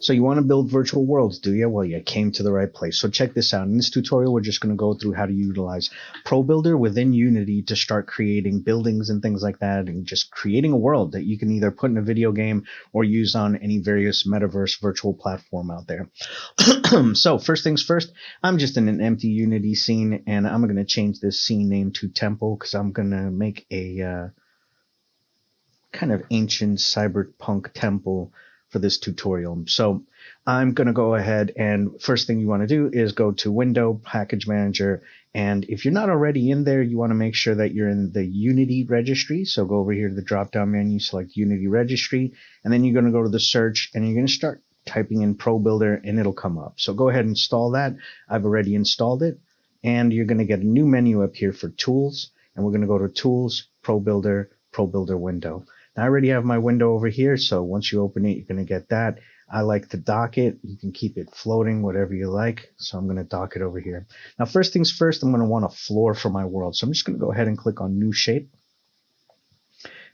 So you want to build virtual worlds, do you? Well, you came to the right place. So check this out. In this tutorial, we're just going to go through how to utilize ProBuilder within Unity to start creating buildings and things like that, and just creating a world that you can either put in a video game or use on any various metaverse virtual platform out there. So first things first, I'm just in an empty Unity scene, and I'm going to change this scene name to Temple because I'm going to make a kind of ancient cyberpunk temple for this tutorial. So I'm going to go ahead, and first thing you want to do is go to Window, Package Manager, and if you're not already in there, you want to make sure that you're in the Unity registry. So go over here to the drop-down menu, select Unity registry, and then you're going to go to the search, and you're going to start typing in ProBuilder, and it'll come up. So go ahead and install that. I've already installed it, and you're going to get a new menu up here for Tools, and we're going to go to Tools, ProBuilder, ProBuilder Window. Now, I already have my window over here, so once you open it, you're going to get that. I like to dock it. You can keep it floating, whatever you like. So I'm going to dock it over here. Now, first things first, I'm going to want a floor for my world. So I'm just going to go ahead and click on New Shape.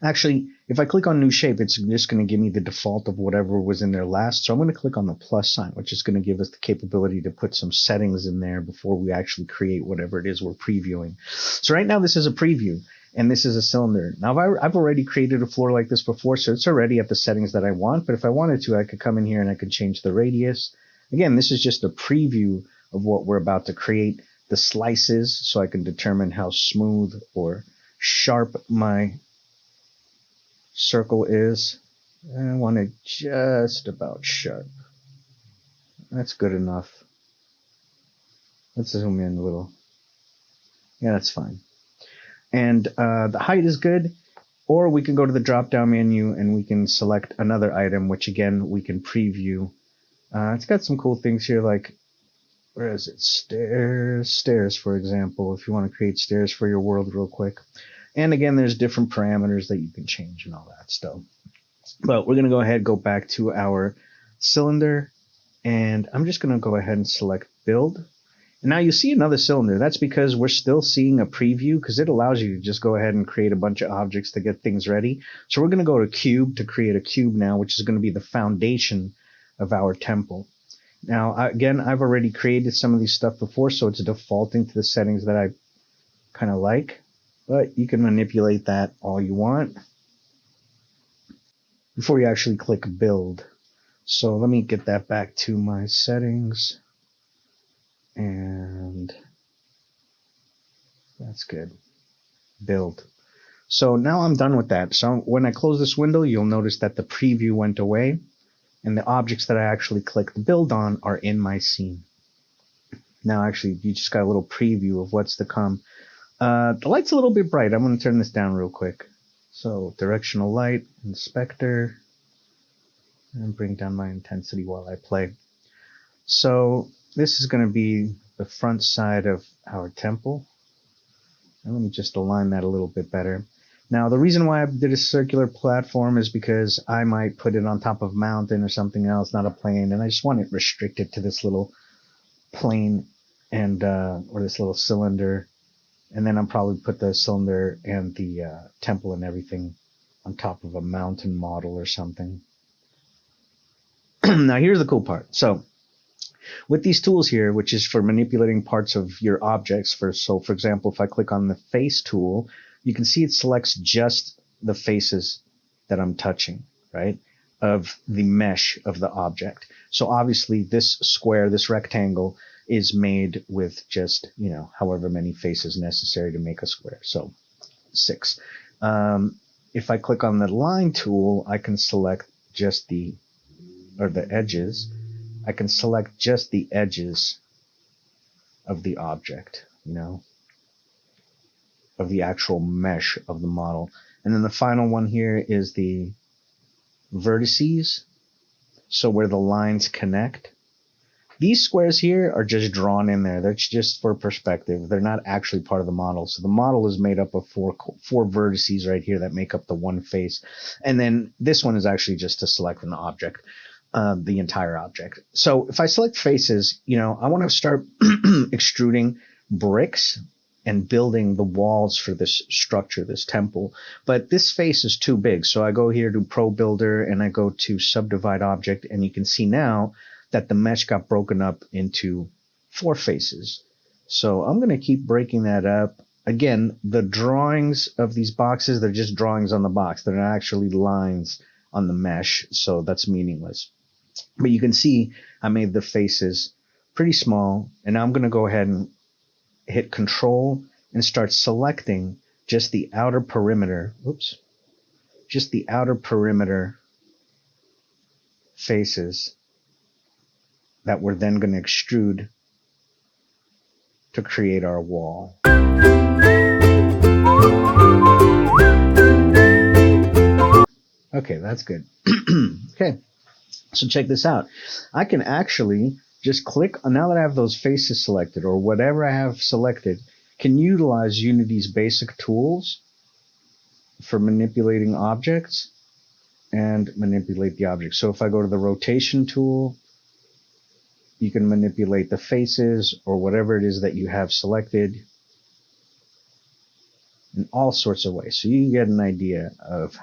Actually, if I click on New Shape, it's just going to give me the default of whatever was in there last. So I'm going to click on the plus sign, which is going to give us the capability to put some settings in there before we actually create whatever it is we're previewing. So right now, this is a preview. And this is a cylinder. Now, I've already created a floor like this before, so it's already at the settings that I want. But if I wanted to, I could come in here and I could change the radius. Again, this is just a preview of what we're about to create. The slices, so I can determine how smooth or sharp my circle is. I want it just about sharp. That's good enough. Let's zoom in a little. Yeah, that's fine. And the height is good, or we can go to the drop-down menu and we can select another item, which again, we can preview. It's got some cool things here, like, where is it? Stairs, for example, if you want to create stairs for your world real quick. And again, there's different parameters that you can change and all that stuff. But we're going to go ahead, go back to our cylinder, and I'm just going to go ahead and select Build. And now you see another cylinder. That's because we're still seeing a preview, because it allows you to just go ahead and create a bunch of objects to get things ready. So we're going to go to Cube to create a cube now, which is going to be the foundation of our temple. Now, again, I've already created some of these stuff before, so it's defaulting to the settings that I kind of like. But you can manipulate that all you want before you actually click Build. So let me get that back to my settings. And that's good. Build. So now I'm done with that. So when I close this window, you'll notice that the preview went away, and the objects that I actually clicked build on are in my scene. Now actually, you just got a little preview of what's to come. The light's a little bit bright. I'm going to turn this down real quick. So directional light, inspector, and bring down my intensity while I play. So this is going to be the front side of our temple. And let me just align that a little bit better. Now, the reason why I did a circular platform is because I might put it on top of a mountain or something else, not a plane, and I just want it restricted to this little plane and or this little cylinder. And then I'll probably put the cylinder and the temple and everything on top of a mountain model or something. Now, here's the cool part. So with these tools here, which is for manipulating parts of your objects, for example, if I click on the face tool, you can see it selects just the faces that I'm touching, right, of the mesh of the object. So obviously this square, this rectangle, is made with just, however many faces necessary to make a square. So 6. If I click on the line tool, I can select just the edges. I can select just the edges of the object, of the actual mesh of the model. And then the final one here is the vertices, so where the lines connect. These squares here are just drawn in there. That's just for perspective. They're not actually part of the model. So the model is made up of four vertices right here that make up the one face. And then this one is actually just to select an object. The entire object. So if I select faces, I want to start extruding bricks and building the walls for this structure, this temple. But this face is too big. So I go here to ProBuilder and I go to Subdivide Object, and you can see now that the mesh got broken up into 4 faces. So I'm going to keep breaking that up. Again, the drawings of these boxes, they're just drawings on the box. They're not actually lines on the mesh, so that's meaningless. But you can see I made the faces pretty small, and now I'm going to go ahead and hit Control and start selecting just the outer perimeter. Oops. Just the outer perimeter faces that we're then going to extrude to create our wall. Okay, that's good. Okay, so check this out. I can actually just click, now that I have those faces selected, or whatever I have selected, can utilize Unity's basic tools for manipulating objects and manipulate the object. So if I go to the rotation tool, you can manipulate the faces or whatever it is that you have selected in all sorts of ways. So you get an idea of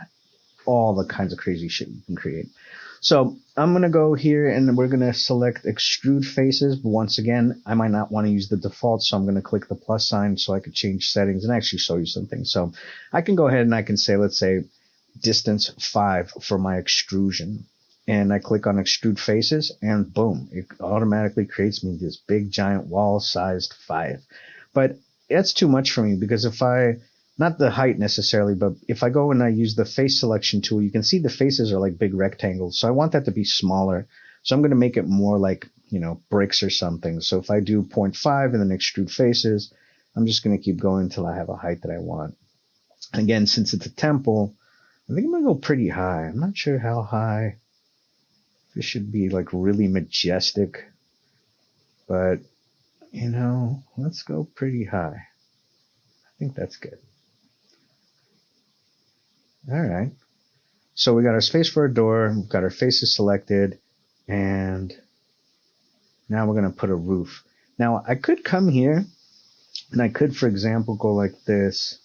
all the kinds of crazy shit you can create. So I'm going to go here and we're going to select extrude faces. But once again, I might not want to use the default, so I'm going to click the plus sign so I could change settings and actually show you something. So I can go ahead and I can say, let's say distance 5 for my extrusion. And I click on extrude faces and boom, it automatically creates me this big giant wall sized 5. But that's too much for me, because if I, not the height necessarily, but if I go and I use the face selection tool, you can see the faces are like big rectangles. So I want that to be smaller. So I'm going to make it more like, you know, bricks or something. So if I do 0.5 and then extrude faces, I'm just going to keep going until I have a height that I want. And again, since it's a temple, I think I'm going to go pretty high. I'm not sure how high. This should be like really majestic. But, you know, let's go pretty high. I think that's good. All right. So we got our space for a door, we've got our faces selected, and now we're going to put a roof. Now I could come here and I could, for example, go like this.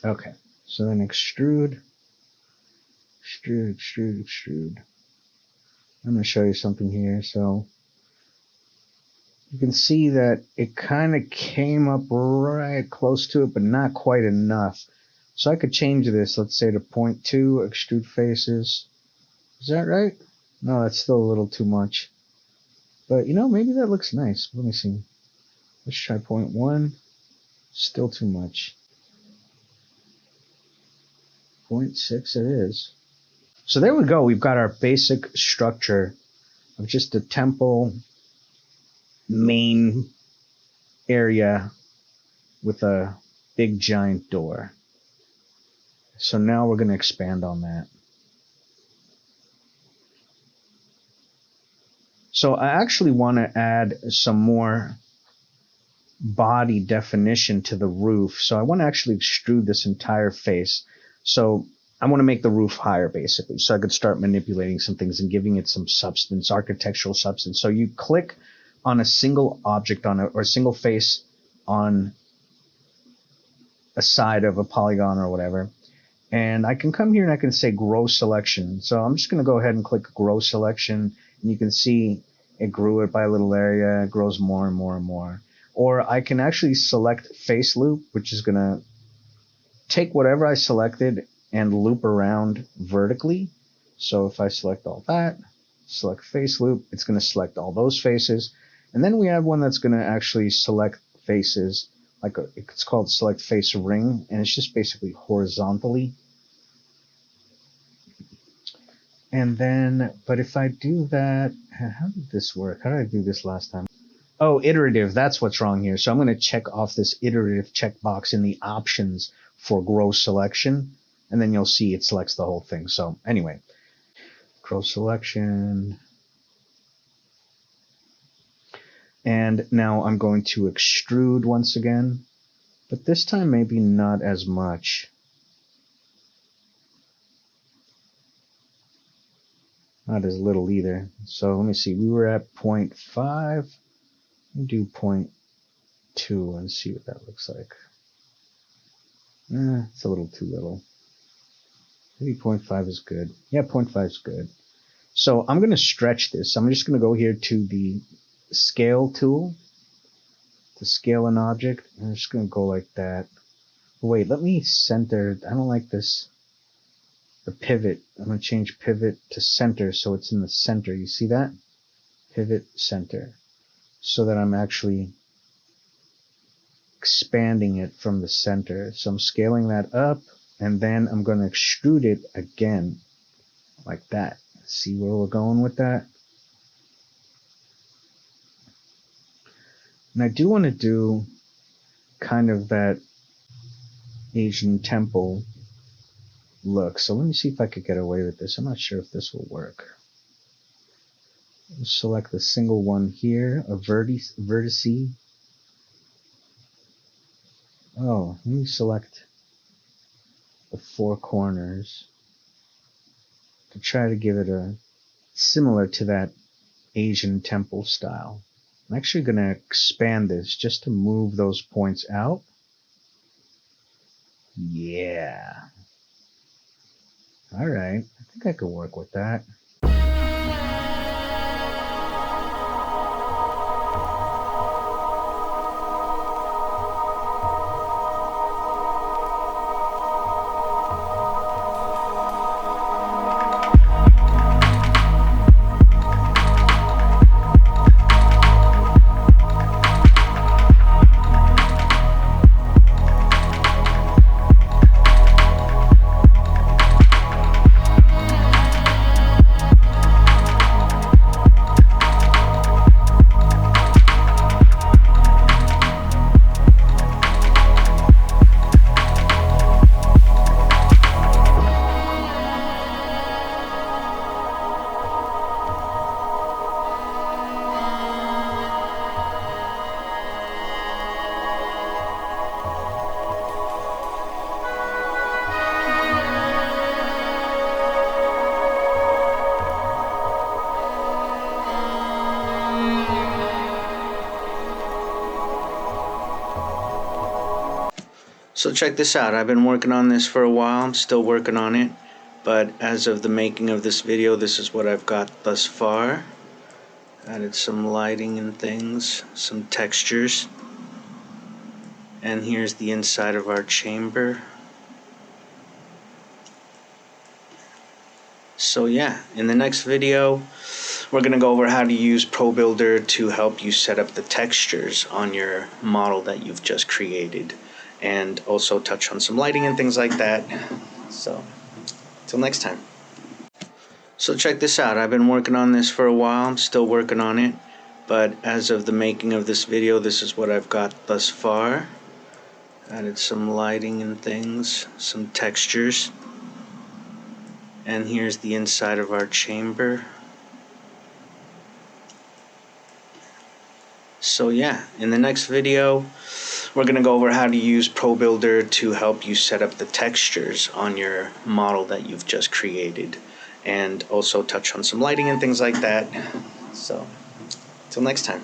Okay. So then extrude, extrude, extrude, extrude. I'm going to show you something here. So you can see that it kind of came up right close to it, but not quite enough. So I could change this, let's say to 0.2, extrude faces. Is that right? No, that's still a little too much. But, you know, maybe that looks nice. Let me see. Let's try 0.1. Still too much. 0.6 it is. So there we go. We've got our basic structure of just a temple main area with a big giant door. So now we're going to expand on that. So I actually want to add some more body definition to the roof. So I want to actually extrude this entire face. So I want to make the roof higher, basically. So I could start manipulating some things and giving it some substance, architectural substance. So you click on a single object on it, or a single face on a side of a polygon or whatever. And I can come here and I can say grow selection. So I'm just going to go ahead and click grow selection. And you can see it grew it by a little area. It grows more and more and more. Or I can actually select face loop, which is going to take whatever I selected and loop around vertically. So if I select all that, select face loop, it's going to select all those faces. And then we have one that's going to actually select faces, like it's called select face ring, and it's just basically horizontally. And then, but if I do that, how did this work? How did I do this last time? Oh, iterative, that's what's wrong here. So I'm going to check off this iterative checkbox in the options for grow selection, and then you'll see it selects the whole thing. So anyway, grow selection. And now I'm going to extrude once again, but this time maybe not as much. Not as little either. So let me see, we were at 0.5. Do 0.6. 2 and see what that looks like. It's a little too little. Maybe 0.5 is good. Yeah, 0.5 is good. So I'm going to stretch this. I'm just going to go here to the scale tool to scale an object. I'm just going to go like that. Wait, let me center. I don't like this. The pivot. I'm going to change pivot to center so it's in the center. You see that? Pivot center. So that I'm actually expanding it from the center. So I'm scaling that up, and then I'm going to extrude it again like that. See where we're going with that? And I do want to do kind of that Asian temple look. So let me see if I could get away with this. I'm not sure if this will work. Select the single one here, a vertex. Oh, let me select the 4 corners to try to give it a similar to that Asian temple style. I'm actually going to expand this just to move those points out. Yeah. All right. I think I could work with that. So check this out. I've been working on this for a while. I'm still working on it. But as of the making of this video, this is what I've got thus far. Added some lighting and things, some textures. And here's the inside of our chamber. So yeah, in the next video, we're going to go over how to use ProBuilder to help you set up the textures on your model that you've just created. And also touch on some lighting and things like that. So, till next time. So check this out. I've been working on this for a while. I'm still working on it. But as of the making of this video, this is what I've got thus far. Added some lighting and things, some textures. And here's the inside of our chamber. So yeah, in the next video, we're going to go over how to use ProBuilder to help you set up the textures on your model that you've just created. And also touch on some lighting and things like that. So, till next time.